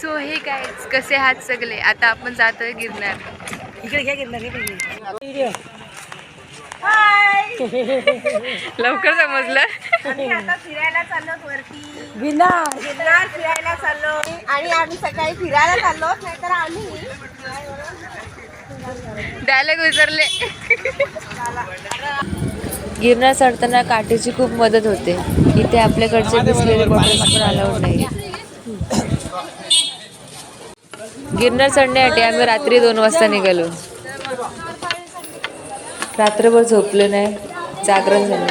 So हे काय कसे आहात सगळे. आता आपण जातोय गिरनार. इकडे घ्या गिरनार लवकर समजलं. आम्ही आता फिरायला चाललो वरती गिरनार फिरायला चाललो आणि आम्ही सकाळी फिरायला चाललो नाहीतर आम्ही डायलॉग विसरले. गिरनार चढताना काठीची खूप मदत होते. इथे आपल्याकडचे बिसलेरी बॉटल्स पण अलाउड नाही. गिरनार चढण्यासाठी आम्ही रात्री 2 वाजता निघालो. रात्रभर झोपलो नाही, जागरण झालं.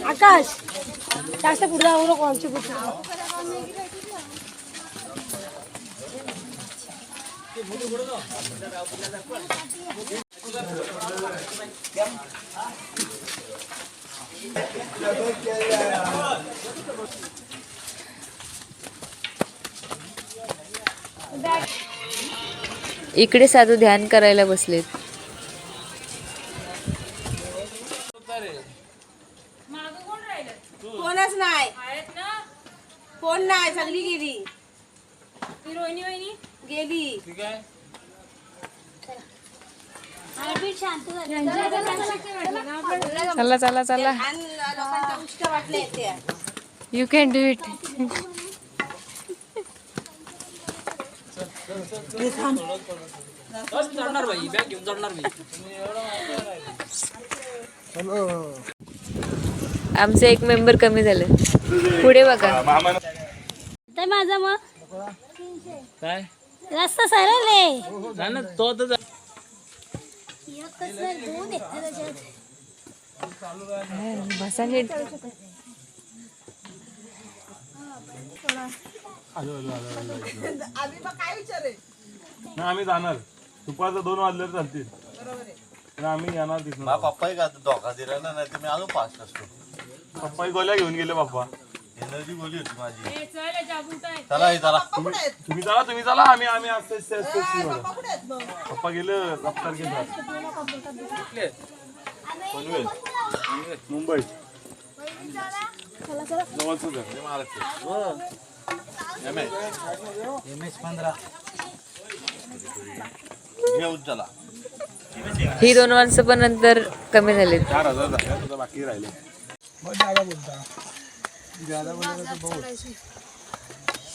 आकाश जास्त पुढे जाऊ नको आमची पुढे. इकडे साधू ध्यान करायला बसलेत. कोणच नाही, कोण नाही, सगळी गेली. गेली. चला चला चला. लोकांच्या उष्ट वाटले ते. You can do it. आमचे एक मेंबर कमी झाले. पुढे बघा. माझा मग काय रस्ता सरळ आहे तो तर बसा नीट. आम्ही जाणार दुपारचं 2 वाजले चालतील. आम्ही येणार तिथून. पप्पाही का धोका दिला ना, नाही तर मी अजून फास्ट असतो. पप्पाही गोल्या घेऊन गेले. पप्पा एनर्जी बोली होती माझी. चला चला तुम्ही चला. आम्ही असते. पप्पा गेले रफ्तार घेऊन. मुंबई घेऊन चला. ही 2 माणसं पण नंतर कमी झाले. 4000 बाकी राहिले.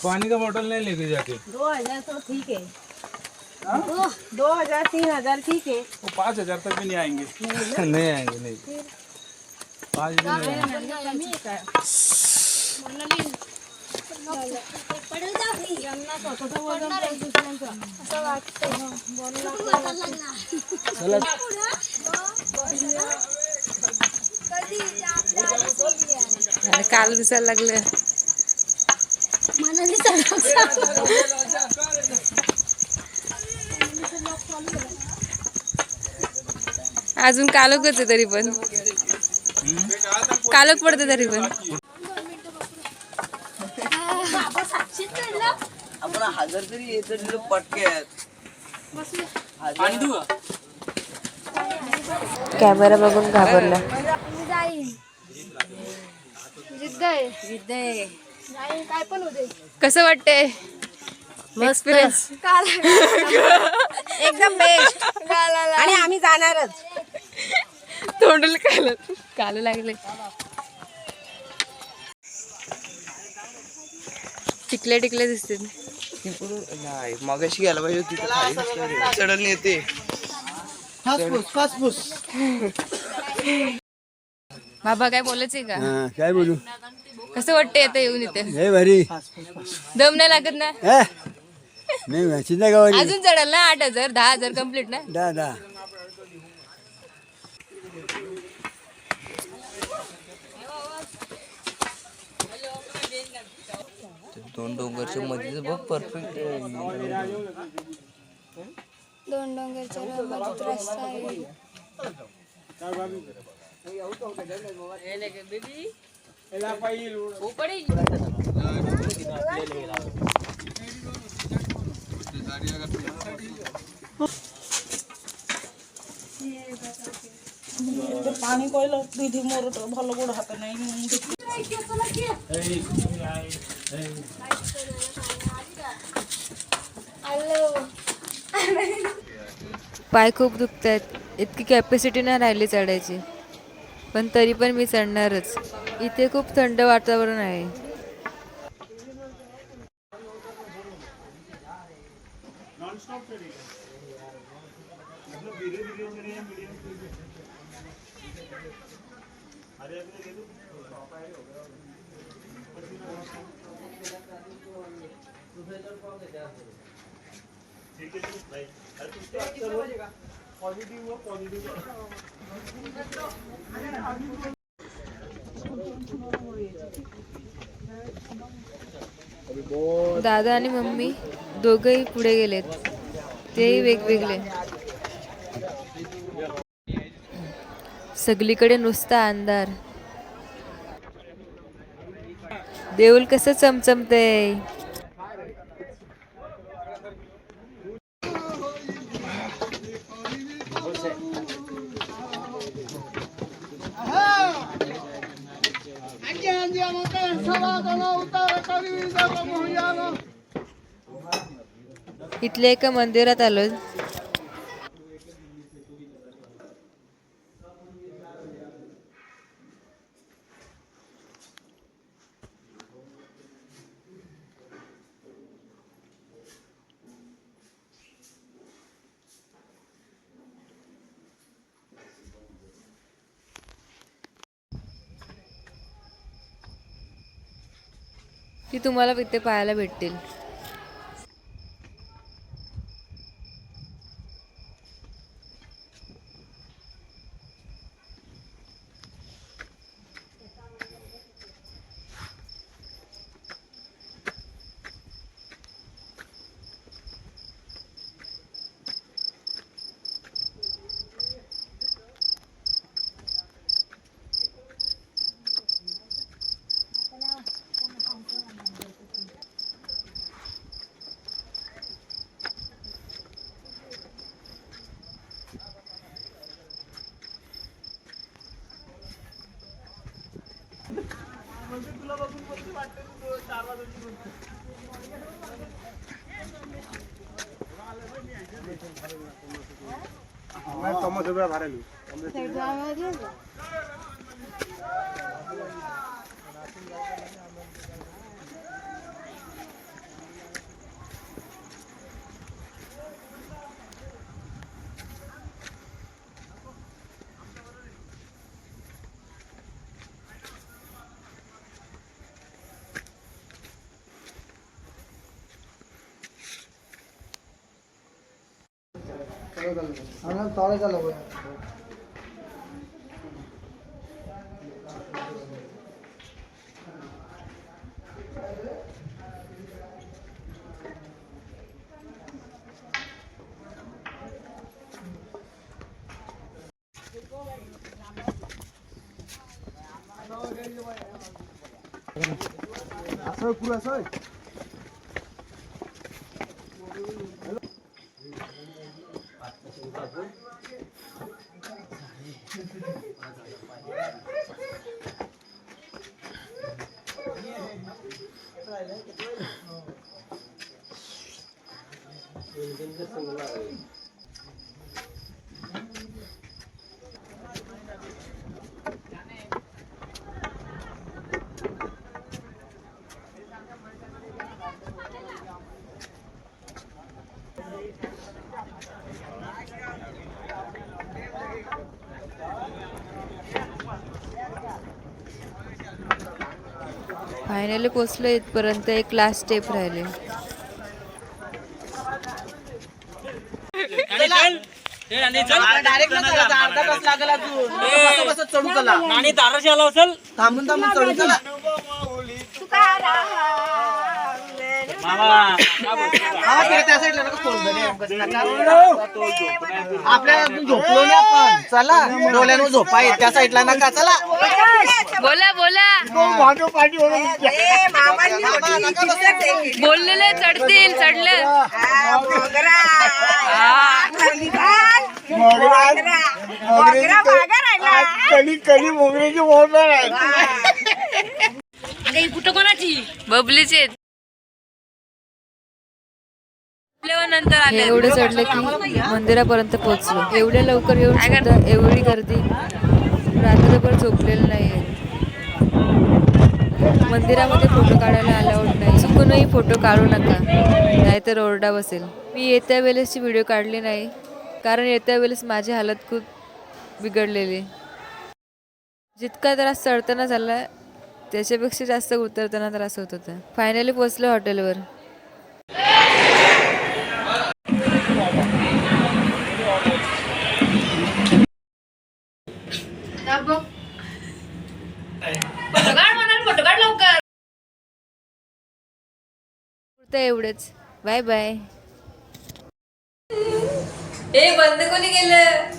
पानी का बोतल नहीं लेके जाके 2000 तो ठीक है. 2000 3000 ठीक है. वो 5000 तक भी नहीं आएंगे. नहीं आएंगे नहीं 5 दिन नहीं. काल दिसायला लागलं. अजून कालोकच आहे तरी पण. कालोक पडते तरी पण. आपण 1000 तरी येत पटक्यात. कॅमेरा बघून घाबरला. काय पण होते. कसं वाटतंय एक्सपिरियन्स? एकदम बेस्ट. आणि आम्ही जाणारच. तोंडाला काल लागले. टिकले दिसते. नाही मगाशी गेला पाहिजे तिथे चढण येते. बाबा काय बोलायचंय का? काय बोलू. कसं वाटतंय आता येऊन इथे? लय भारी. दम नाही लागत ना? नाही चिंता गावाली. अजून चढाल ना 8000 10,000 कम्प्लीट ना? 10. दोन डोंगरच्या मध्ये बघ परफेक्ट. 2 डोंगरच्या मध्ये रस्ता आहे. ପାଣି କହିଲ ଦିଦି ମୋର ତ ଭଲ ଗୋଡ଼ ହାତ ନାହିଁ पाय खूप दुखत आहेत. इतकी कॅपॅसिटी नाही राहिली चढायची, पण तरी पण मी चढणारच. इथे खूप थंड वातावरण आहे. दादा आणि मम्मी दोघंही पुढे गेलेत, तेही वेगवेगळे. सगळीकडे नुसता अंधार. देऊळ कसं चमचमतंय. इथल्या एका मंदिरात आलो. ती तुम्हाला इथे पाहायला भेटतील. फायनली पोचलो इथपर्यंत. एक लास्ट स्टेप राहिले. आपल्या झोपलो नाही आपण. चला डोल्यानं झोपा येत त्या साईडला नका. चला बोला बोला. बोललेले चढतील. चढले कुठं कोणाची बबलीचे नंतर आले एवढे चढले की मंदिरापर्यंत पोहोचलो. एवढ्या लवकर येऊन सुद्धा एवढी गर्दी, रात्रभर झोपलेलं नाहीये. मंदिरामध्ये फोटो काढायला अलाउड नाही. चुकूनही फोटो काढू नका, नाहीतर ओरडा बसेल. मी येत्या वेळेसची व्हिडिओ काढली नाही, कारण येत्या वेळेस माझी हालत खूप बिघडलेली. जितका त्रास चढताना झाला त्याच्यापेक्षा जास्त उतरताना त्रास होत होता. फायनली पोचलो हॉटेलवर. एवढेच. Bye bye. हे बंद कोणी केलं?